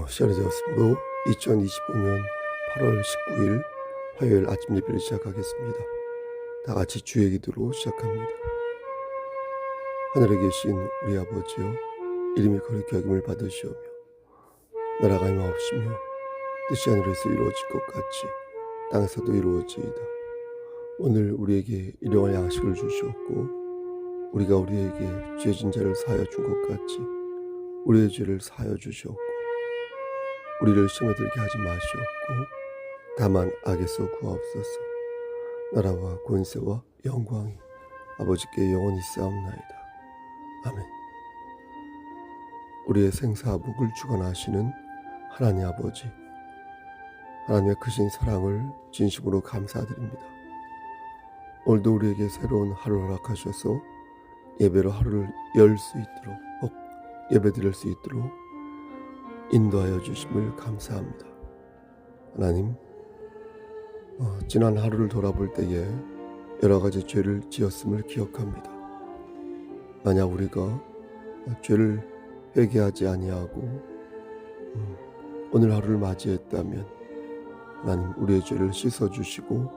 시간이 되었으므로 2025년 8월 19일 화요일 아침 예배를 시작하겠습니다. 다 같이 주의 기도로 시작합니다. 하늘에 계신 우리 아버지여, 이름이 거룩히 여김을 받으시오며 나라가 임하옵시며 뜻이 하늘에서 이루어질 것 같이 땅에서도 이루어지이다. 오늘 우리에게 일용할 양식을 주시옵고, 우리가 우리에게 죄진 자를 사하여 준 것 같이 우리의 죄를 사하여 주시옵고, 우리를 시험에 들게 하지 마시옵고 다만 악에서 구하옵소서. 나라와 권세와 영광이 아버지께 영원히 있사옵나이다. 아멘. 우리의 생사복을 주관하시는 하나님 아버지, 하나님의 크신 사랑을 진심으로 감사드립니다. 오늘도 우리에게 새로운 하루를 허락하셔서 예배로 하루를 열 수 있도록, 예배 드릴 수 있도록 인도하여 주심을 감사합니다. 하나님, 지난 하루를 돌아볼 때에 여러 가지 죄를 지었음을 기억합니다. 만약 우리가 죄를 회개하지 아니하고 오늘 하루를 맞이했다면 하나님, 우리의 죄를 씻어주시고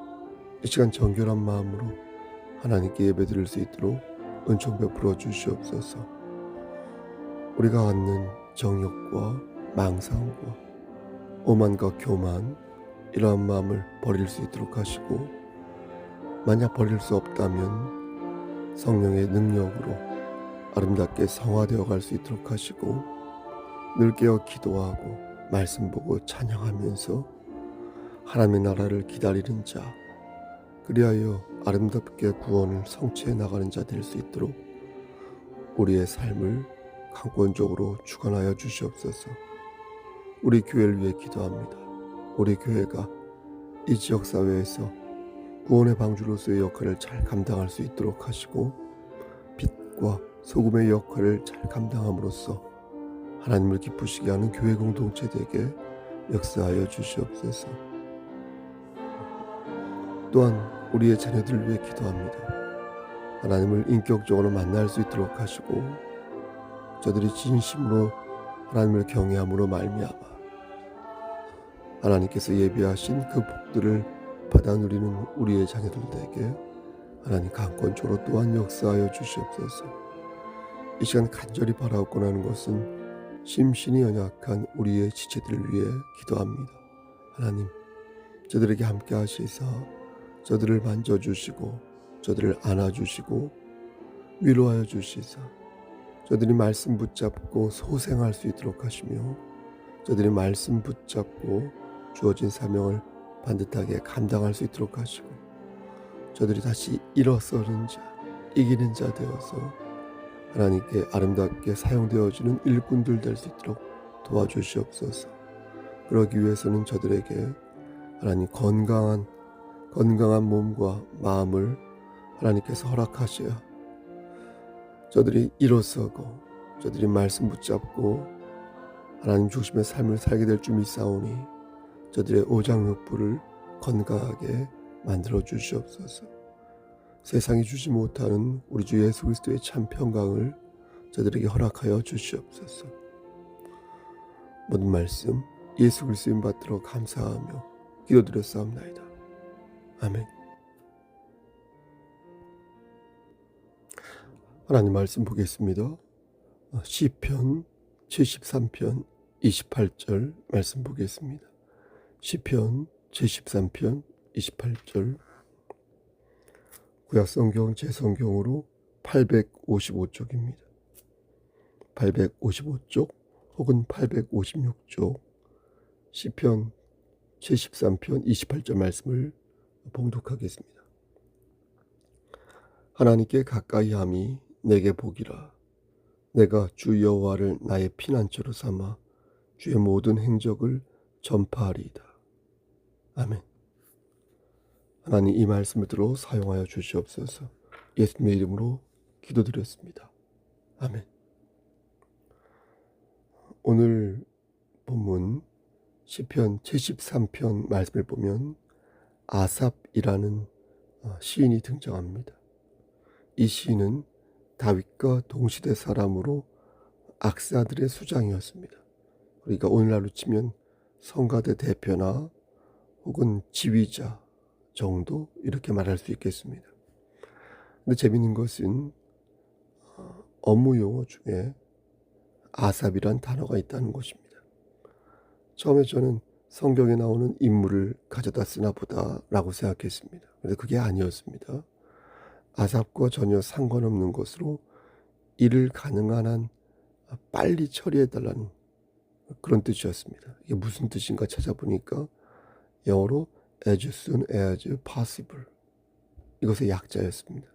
이 시간 정결한 마음으로 하나님께 예배드릴 수 있도록 은총 베풀어 주시옵소서. 우리가 갖는 정욕과 망상과 오만과 교만, 이러한 마음을 버릴 수 있도록 하시고, 만약 버릴 수 없다면 성령의 능력으로 아름답게 성화되어 갈 수 있도록 하시고, 늘 깨어 기도하고 말씀 보고 찬양하면서 하나님의 나라를 기다리는 자, 그리하여 아름답게 구원을 성취해 나가는 자 될 수 있도록 우리의 삶을 강권적으로 주관하여 주시옵소서. 우리 교회를 위해 기도합니다. 우리 교회가 이 지역사회에서 구원의 방주로서의 역할을 잘 감당할 수 있도록 하시고, 빛과 소금의 역할을 잘 감당함으로써 하나님을 기쁘시게 하는 교회 공동체 되게 역사하여 주시옵소서. 또한 우리의 자녀들을 위해 기도합니다. 하나님을 인격적으로 만날 수 있도록 하시고, 저들이 진심으로 하나님을 경외함으로 말미암아 하나님께서 예비하신 그 복들을 받아 누리는 우리의 자녀들에게 하나님 강권적으로 또한 역사하여 주시옵소서. 이 시간 간절히 바라옵고 하는 것은 심신이 연약한 우리의 지체들을 위해 기도합니다. 하나님, 저들에게 함께 하시사 저들을 만져주시고 저들을 안아주시고 위로하여 주시사 저들이 말씀 붙잡고 소생할 수 있도록 하시며, 저들이 말씀 붙잡고 주어진 사명을 반듯하게 감당할 수 있도록 하시고, 저들이 다시 일어서는 자, 이기는 자 되어서 하나님께 아름답게 사용되어지는 일꾼들 될 수 있도록 도와주시옵소서. 그러기 위해서는 저들에게 하나님 건강한 몸과 마음을 하나님께서 허락하셔야 저들이 일어서고 저들이 말씀 붙잡고 하나님 중심의 삶을 살게 될 줄 믿사오니 저들의 오장육부를 건강하게 만들어 주시옵소서. 세상이 주지 못하는 우리 주 예수 그리스도의 참 평강을 저들에게 허락하여 주시옵소서. 모든 말씀 예수 그리스도 이름 받들어 감사하며 기도드렸사옵나이다. 아멘. 하나님 말씀 보겠습니다. 시편 73편 28절 말씀 보겠습니다. 시편 73편 28절, 구약성경 제성경으로 855쪽입니다. 855쪽 혹은 856쪽 시편 73편 28절 말씀을 봉독하겠습니다. 하나님께 가까이함이 내게 복이라. 내가 주 여호와를 나의 피난처로 삼아 주의 모든 행적을 전파하리이다. 아멘. 하나님, 이 말씀을 들어 사용하여 주시옵소서. 예수님의 이름으로 기도드렸습니다. 아멘. 오늘 본문 시편 73편 말씀을 보면 아삽이라는 시인이 등장합니다. 이 시인은 다윗과 동시대 사람으로 악사들의 수장이었습니다. 그러니까 오늘날로 치면 성가대 대표나 혹은 지휘자 정도 이렇게 말할 수 있겠습니다. 근데 재밌는 것은 업무 용어 중에 아삽이란 단어가 있다는 것입니다. 처음에 저는 성경에 나오는 인물을 가져다 쓰나 보다라고 생각했습니다. 그런데 그게 아니었습니다. 아삽과 전혀 상관없는 것으로 일을 가능한 한 빨리 처리해달라는 그런 뜻이었습니다. 이게 무슨 뜻인가 찾아보니까 영어로 as soon as possible, 이것의 약자였습니다.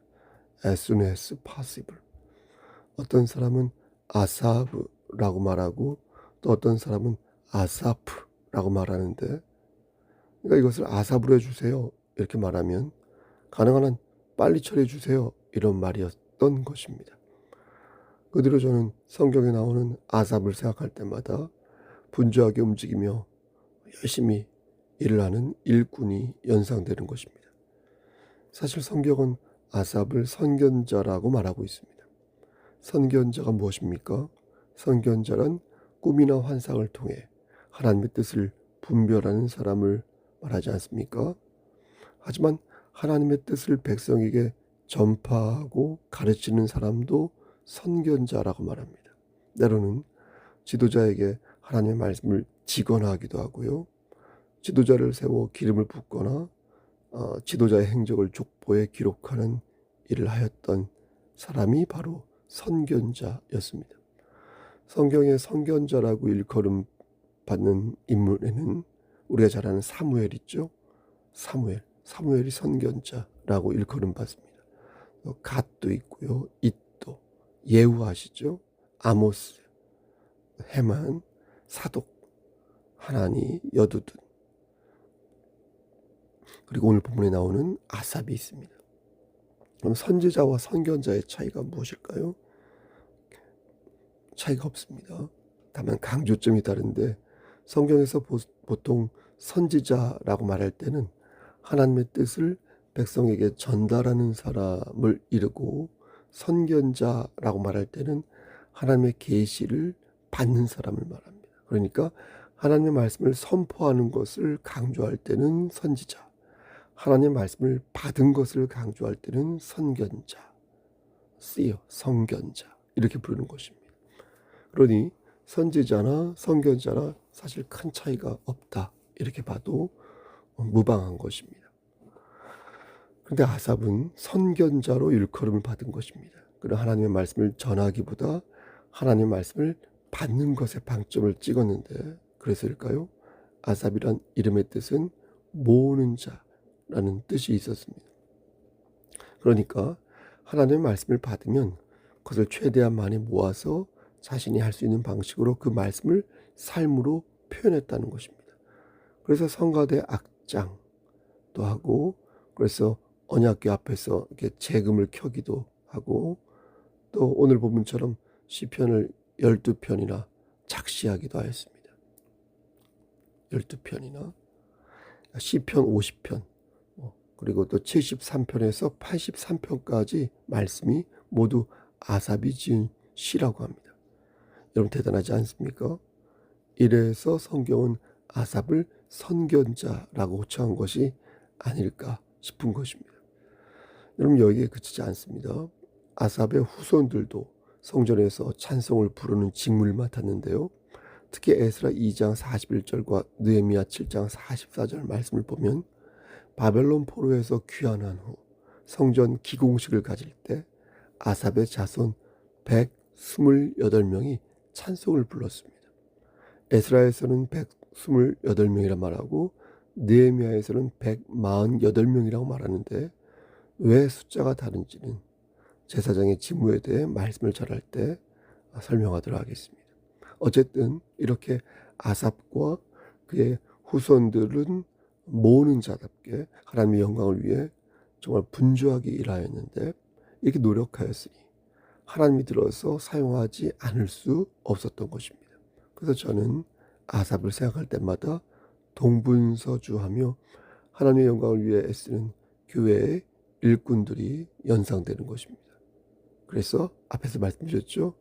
as soon as possible. 어떤 사람은 아사브라고 말하고 또 어떤 사람은 아사프라고 말하는데, 그러니까 이것을 아삽으로 해주세요 이렇게 말하면 가능한 한 빨리 처리해 주세요 이런 말이었던 것입니다. 그 뒤로 저는 성경에 나오는 아삽을 생각할 때마다 분주하게 움직이며 열심히 일을 하는 일꾼이 연상되는 것입니다. 사실 성경은 아삽을 선견자라고 말하고 있습니다. 선견자가 무엇입니까? 선견자란 꿈이나 환상을 통해 하나님의 뜻을 분별하는 사람을 말하지 않습니까? 하지만 하나님의 뜻을 백성에게 전파하고 가르치는 사람도 선견자라고 말합니다. 때로는 지도자에게 하나님의 말씀을 지거나 하기도 하고요. 지도자를 세워 기름을 붓거나 지도자의 행적을 족보에 기록하는 일을 하였던 사람이 바로 선견자였습니다. 성경의 선견자라고 일컬음 받는 인물에는 우리가 잘 아는 사무엘 있죠. 사무엘이 선견자라고 일컬음 받습니다. 갓도 있고요. 잇도, 예후 아시죠? 아모스, 헤만, 사독, 하나니, 여두둔, 그리고 오늘 본문에 나오는 아삽이 있습니다. 그럼 선지자와 선견자의 차이가 무엇일까요? 차이가 없습니다. 다만 강조점이 다른데, 성경에서 보통 선지자라고 말할 때는 하나님의 뜻을 백성에게 전달하는 사람을 이르고, 선견자라고 말할 때는 하나님의 계시를 받는 사람을 말합니다. 그러니까 하나님의 말씀을 선포하는 것을 강조할 때는 선지자, 하나님의 말씀을 받은 것을 강조할 때는 선견자, 선견자 이렇게 부르는 것입니다. 그러니 선지자나 선견자나 사실 큰 차이가 없다 이렇게 봐도 무방한 것입니다. 그런데 아삽은 선견자로 일컬음을 받은 것입니다. 그리고 하나님의 말씀을 전하기보다 하나님의 말씀을 받는 것에 방점을 찍었는데, 그래서일까요? 아삽이란 이름의 뜻은 모으는 자라는 뜻이 있었습니다. 그러니까 하나님의 말씀을 받으면 그것을 최대한 많이 모아서 자신이 할 수 있는 방식으로 그 말씀을 삶으로 표현했다는 것입니다. 그래서 성가대 악장도 하고, 그래서 언약궤 앞에서 이렇게 재금을 켜기도 하고, 또 오늘 본문처럼 시편을 12편이나 작시하기도 하였습니다. 12편이나 시편 50편, 그리고 또 73편에서 83편까지 말씀이 모두 아삽이 지은 시라고 합니다. 여러분 대단하지 않습니까? 이래서 성경은 아삽을 선견자라고 호칭한 것이 아닐까 싶은 것입니다. 여러분 여기에 그치지 않습니다. 아삽의 후손들도 성전에서 찬송을 부르는 직무를 맡았는데요. 특히 에스라 2장 41절과 느헤미야 7장 44절 말씀을 보면 바벨론 포로에서 귀환한 후 성전 기공식을 가질 때 아삽의 자손 128명이 찬송을 불렀습니다. 에스라에서는 128명이라 말하고 느헤미야에서는 148명이라고 말하는데, 왜 숫자가 다른지는 제사장의 직무에 대해 말씀을 전할 때 설명하도록 하겠습니다. 어쨌든 이렇게 아삽과 그의 후손들은 모으는 자답게 하나님의 영광을 위해 정말 분주하게 일하였는데, 이렇게 노력하였으니 하나님이 들어서 사용하지 않을 수 없었던 것입니다. 그래서 저는 아삽을 생각할 때마다 동분서주하며 하나님의 영광을 위해 애쓰는 교회의 일꾼들이 연상되는 것입니다. 그래서 앞에서 말씀드렸죠.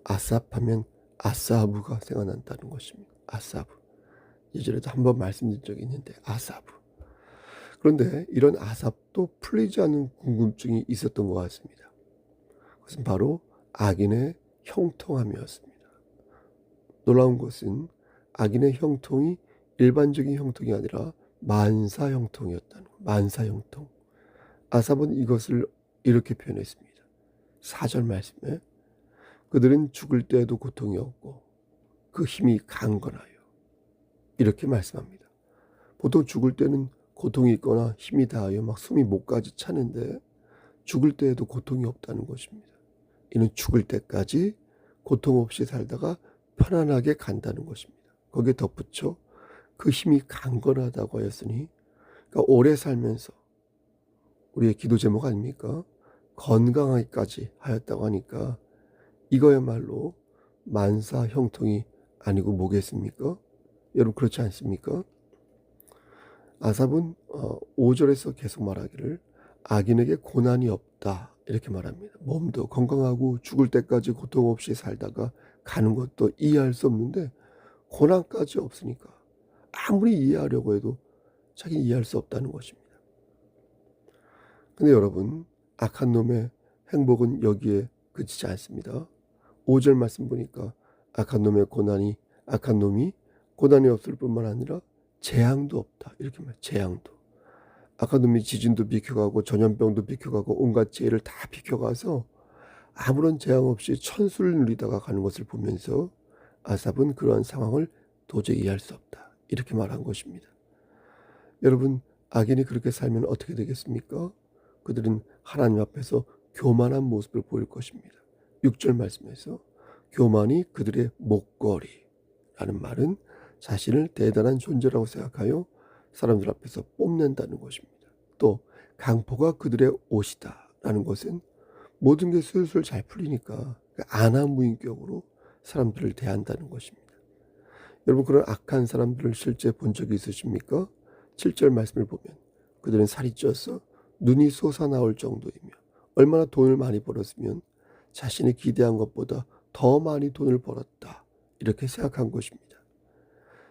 아삽하면 아사브가 생각난다는 것입니다. 아사브. 예전에도 한번 말씀드린 적이 있는데 아사브. 그런데 이런 아삽도 풀리지 않는 궁금증이 있었던 것 같습니다. 그것은 바로 악인의 형통함이었습니다. 놀라운 것은 악인의 형통이 일반적인 형통이 아니라 만사 형통이었다는 것. 만사 형통. 아삽은 이것을 이렇게 표현했습니다. 4절 말씀에 그들은 죽을 때에도 고통이 없고 그 힘이 강건하여 이렇게 말씀합니다. 보통 죽을 때는 고통이 있거나 힘이 다하여 막 숨이 목까지 차는데 죽을 때에도 고통이 없다는 것입니다. 이는 죽을 때까지 고통 없이 살다가 편안하게 간다는 것입니다. 거기에 덧붙여 그 힘이 강건하다고 하였으니 그러니까 오래 살면서 우리의 기도 제목 아닙니까? 건강하기까지 하였다고 하니까 이거야말로 만사 형통이 아니고 뭐겠습니까? 여러분 그렇지 않습니까? 아삽은 5절에서 계속 말하기를 악인에게 고난이 없다 이렇게 말합니다. 몸도 건강하고 죽을 때까지 고통 없이 살다가 가는 것도 이해할 수 없는데 고난까지 없으니까 아무리 이해하려고 해도 자기 이해할 수 없다는 것입니다. 근데 여러분 악한 놈의 행복은 여기에 그치지 않습니다. 5절 말씀 보니까 악한 놈이 고난이 없을 뿐만 아니라 재앙도 없다 이렇게 말해요. 재앙도. 악한 놈이 지진도 비켜가고 전염병도 비켜가고 온갖 재해를 다 비켜가서 아무런 재앙 없이 천수를 누리다가 가는 것을 보면서 아삽은 그러한 상황을 도저히 이해할 수 없다 이렇게 말한 것입니다. 여러분 악인이 그렇게 살면 어떻게 되겠습니까? 그들은 하나님 앞에서 교만한 모습을 보일 것입니다. 6절 말씀에서 교만이 그들의 목걸이라는 말은 자신을 대단한 존재라고 생각하여 사람들 앞에서 뽐낸다는 것입니다. 또 강포가 그들의 옷이다라는 것은 모든 게 술술 잘 풀리니까 안하무인격으로 사람들을 대한다는 것입니다. 여러분 그런 악한 사람들을 실제 본 적이 있으십니까? 7절 말씀을 보면 그들은 살이 쪄서 눈이 솟아나올 정도이며 얼마나 돈을 많이 벌었으면 자신이 기대한 것보다 더 많이 돈을 벌었다 이렇게 생각한 것입니다.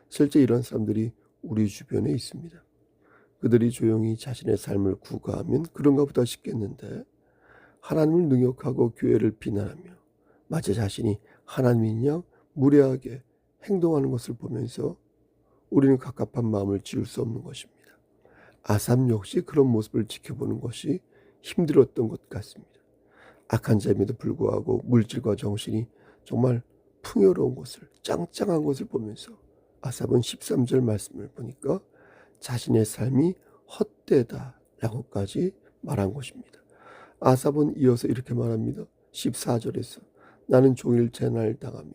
실제 이런 사람들이 우리 주변에 있습니다. 그들이 조용히 자신의 삶을 구가하면 그런가 보다 싶겠는데 하나님을 능욕하고 교회를 비난하며 마치 자신이 하나님인 양 무례하게 행동하는 것을 보면서 우리는 갑갑한 마음을 지울 수 없는 것입니다. 아삽 역시 그런 모습을 지켜보는 것이 힘들었던 것 같습니다. 악한 자임에도 불구하고 물질과 정신이 정말 풍요로운 것을 짱짱한 것을 보면서 아삽은 13절 말씀을 보니까 자신의 삶이 헛되다라고까지 말한 것입니다. 아삽은 이어서 이렇게 말합니다. 14절에서 나는 종일 재난을 당하며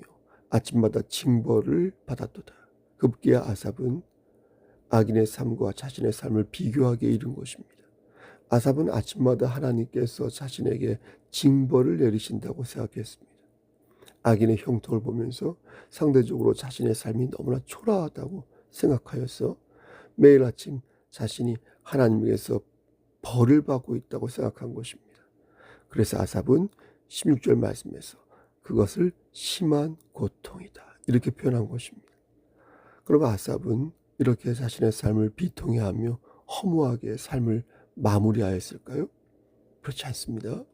아침마다 징벌을 받았도다. 급기야 아삽은 악인의 삶과 자신의 삶을 비교하게 이른 것입니다. 아삽은 아침마다 하나님께서 자신에게 징벌을 내리신다고 생각했습니다. 악인의 형통을 보면서 상대적으로 자신의 삶이 너무나 초라하다고 생각하여서 매일 아침 자신이 하나님에게서 벌을 받고 있다고 생각한 것입니다. 그래서 아삽은 16절 말씀에서 그것을 심한 고통이다 이렇게 표현한 것입니다. 그럼 아삽은 이렇게 자신의 삶을 비통해하며 허무하게 삶을 마무리하였을까요? 그렇지 않습니다.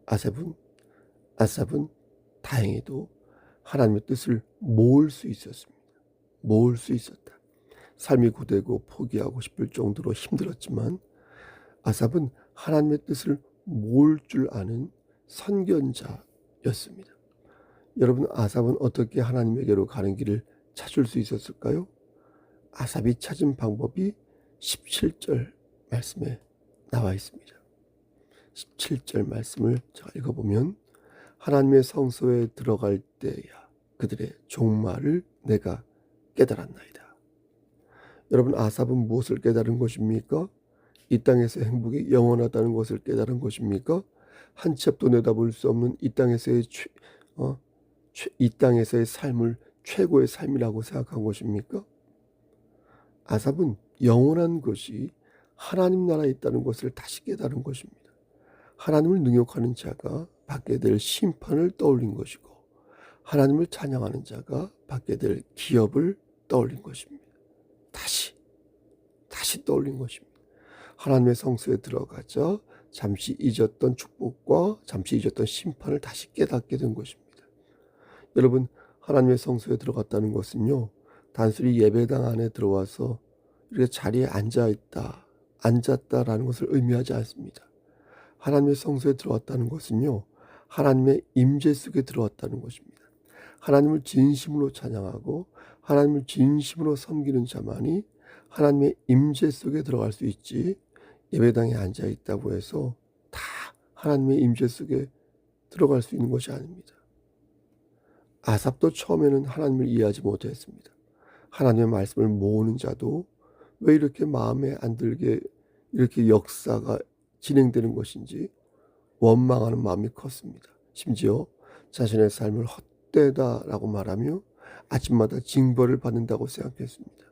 아삽은 다행히도 하나님의 뜻을 모을 수 있었습니다. 모을 수 있었다. 삶이 고되고 포기하고 싶을 정도로 힘들었지만 아삽은 하나님의 뜻을 모을 줄 아는 선견자였습니다. 여러분 아삽은 어떻게 하나님에게로 가는 길을 찾을 수 있었을까요? 아삽이 찾은 방법이 17절 말씀에 나와 있습니다. 17절 말씀을 제가 읽어보면 하나님의 성소에 들어갈 때야 그들의 종말을 내가 깨달았나이다. 여러분 아삽은 무엇을 깨달은 것입니까? 이 땅에서의 행복이 영원하다는 것을 깨달은 것입니까? 한 치 앞도 내다볼 수 없는 이 땅에서의 삶을 최고의 삶이라고 생각한 것입니까? 아삽은 영원한 것이 하나님 나라에 있다는 것을 다시 깨달은 것입니다. 하나님을 능욕하는 자가 받게 될 심판을 떠올린 것이고 하나님을 찬양하는 자가 받게 될 기업을 떠올린 것입니다. 다시 떠올린 것입니다. 하나님의 성소에 들어가자 잠시 잊었던 축복과 잠시 잊었던 심판을 다시 깨닫게 된 것입니다. 여러분, 하나님의 성소에 들어갔다는 것은요, 단순히 예배당 안에 들어와서 이렇게 자리에 앉았다라는 것을 의미하지 않습니다. 하나님의 성소에 들어왔다는 것은요, 하나님의 임재 속에 들어왔다는 것입니다. 하나님을 진심으로 찬양하고 하나님을 진심으로 섬기는 자만이 하나님의 임재 속에 들어갈 수 있지, 예배당에 앉아 있다고 해서 다 하나님의 임재 속에 들어갈 수 있는 것이 아닙니다. 아삽도 처음에는 하나님을 이해하지 못했습니다. 하나님의 말씀을 모으는 자도 왜 이렇게 마음에 안 들게 이렇게 역사가 진행되는 것인지 원망하는 마음이 컸습니다. 심지어 자신의 삶을 헛되다라고 말하며 아침마다 징벌을 받는다고 생각했습니다.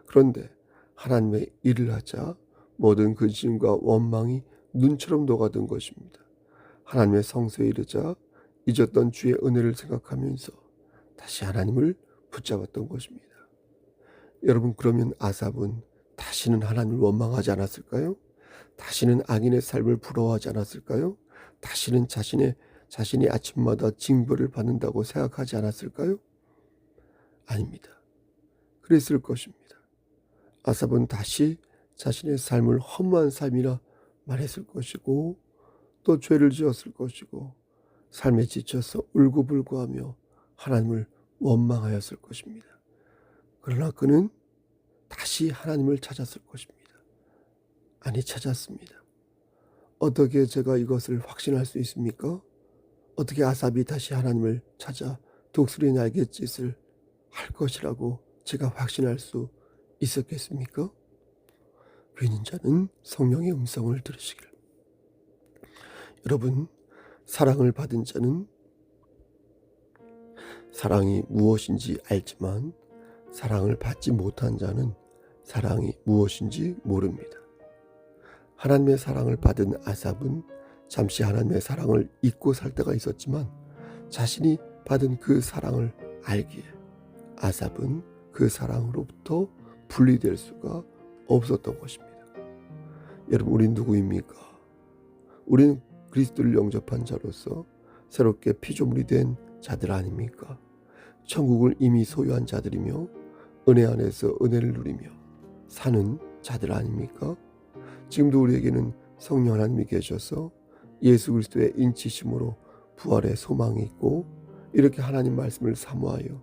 그런데 하나님의 일을 하자 모든 근심과 원망이 눈처럼 녹아든 것입니다. 하나님의 성소에 이르자 잊었던 주의 은혜를 생각하면서 다시 하나님을 붙잡았던 것입니다. 여러분, 그러면 아삽은 다시는 하나님을 원망하지 않았을까요? 다시는 악인의 삶을 부러워하지 않았을까요? 다시는 자신이 아침마다 징벌을 받는다고 생각하지 않았을까요? 아닙니다. 그랬을 것입니다. 아삽은 다시 자신의 삶을 허무한 삶이라 말했을 것이고, 또 죄를 지었을 것이고, 삶에 지쳐서 울고불고하며 하나님을 원망하였을 것입니다. 그러나 그는 다시 하나님을 찾았을 것입니다. 아니, 찾았습니다. 어떻게 제가 이것을 확신할 수 있습니까? 어떻게 아삽이 다시 하나님을 찾아 독수리 날갯짓을 할 것이라고 제가 확신할 수 있었겠습니까? 믿는 자는 성령의 음성을 들으시길. 여러분, 사랑을 받은 자는 사랑이 무엇인지 알지만 사랑을 받지 못한 자는 사랑이 무엇인지 모릅니다. 하나님의 사랑을 받은 아삽은 잠시 하나님의 사랑을 잊고 살 때가 있었지만 자신이 받은 그 사랑을 알기에 아삽은 그 사랑으로부터 분리될 수가 없었던 것입니다. 여러분, 우린 누구입니까? 우리는 그리스도를 영접한 자로서 새롭게 피조물이 된 자들 아닙니까? 천국을 이미 소유한 자들이며 은혜 안에서 은혜를 누리며 사는 자들 아닙니까? 지금도 우리에게는 성령 하나님이 계셔서 예수 그리스도의 인치심으로 부활의 소망이 있고, 이렇게 하나님 말씀을 사모하여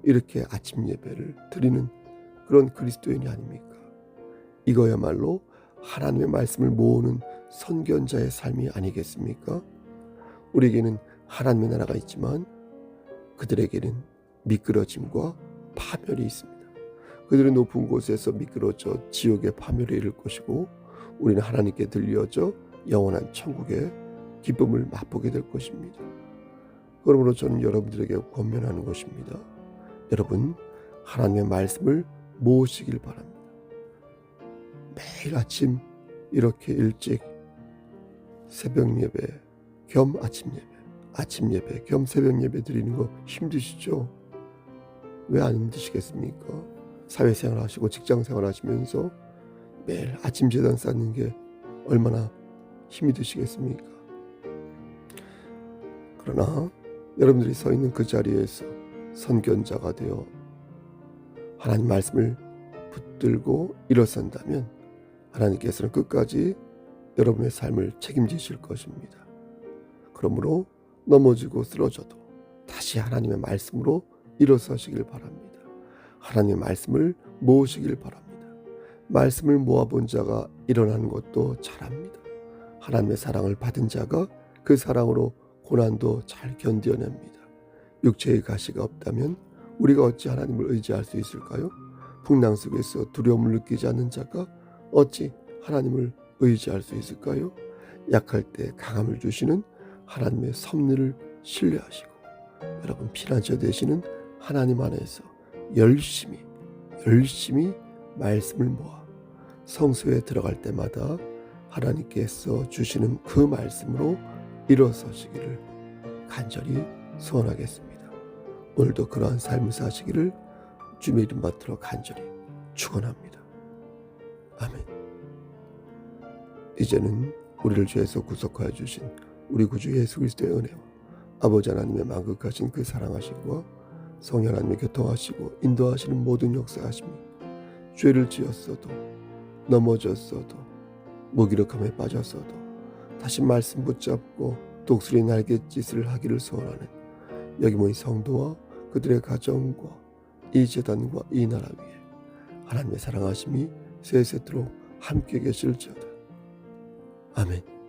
이렇게 아침 예배를 드리는 그런 그리스도인이 아닙니까? 이거야말로 하나님의 말씀을 모으는 선견자의 삶이 아니겠습니까? 우리에게는 하나님의 나라가 있지만 그들에게는 미끄러짐과 파멸이 있습니다. 그들은 높은 곳에서 미끄러져 지옥의 파멸에 이를 것이고, 우리는 하나님께 들려져 영원한 천국의 기쁨을 맛보게 될 것입니다. 그러므로 저는 여러분들에게 권면하는 것입니다. 여러분, 하나님의 말씀을 모으시길 바랍니다. 매일 아침 이렇게 일찍 새벽 예배 겸 아침 예배 겸 새벽 예배 드리는 거 힘드시죠? 왜 안 힘드시겠습니까? 사회생활 하시고 직장생활 하시면서 매일 아침 제단 쌓는 게 얼마나 힘이 드시겠습니까? 그러나 여러분들이 서 있는 그 자리에서 선견자가 되어 하나님 말씀을 붙들고 일어선다면 하나님께서는 끝까지 여러분의 삶을 책임지실 것입니다. 그러므로 넘어지고 쓰러져도 다시 하나님의 말씀으로 일어서시길 바랍니다. 하나님의 말씀을 모으시길 바랍니다. 말씀을 모아본 자가 일어나는 것도 잘합니다. 하나님의 사랑을 받은 자가 그 사랑으로 고난도 잘 견뎌냅니다. 육체의 가시가 없다면 우리가 어찌 하나님을 의지할 수 있을까요? 풍랑 속에서 두려움을 느끼지 않는 자가 어찌 하나님을 의지할 수 있을까요? 약할 때 강함을 주시는 하나님의 섭리를 신뢰하시고, 여러분, 피난처 되시는 하나님 안에서 열심히 말씀을 모아 성소에 들어갈 때마다 하나님께서 주시는 그 말씀으로 일어서시기를 간절히 소원하겠습니다. 오늘도 그러한 삶을 사시기를 주님의 이름 받들어 간절히 축원합니다. 아멘. 이제는 우리를 죄에서 구속하여 주신 우리 구주 예수 그리스도의 은혜와 아버지 하나님의 만극하신 그 사랑하심과 성령 하나님의 교통하시고 인도하시는 모든 역사하심이 죄를 지었어도 넘어졌어도 무기력함에 빠졌어도 다시 말씀 붙잡고 독수리 날갯짓을 하기를 소원하는 여기 모인 성도와 그들의 가정과 이 제단과 이 나라 위에 하나님의 사랑하심이 세세토록 함께 계실지어다. 아멘.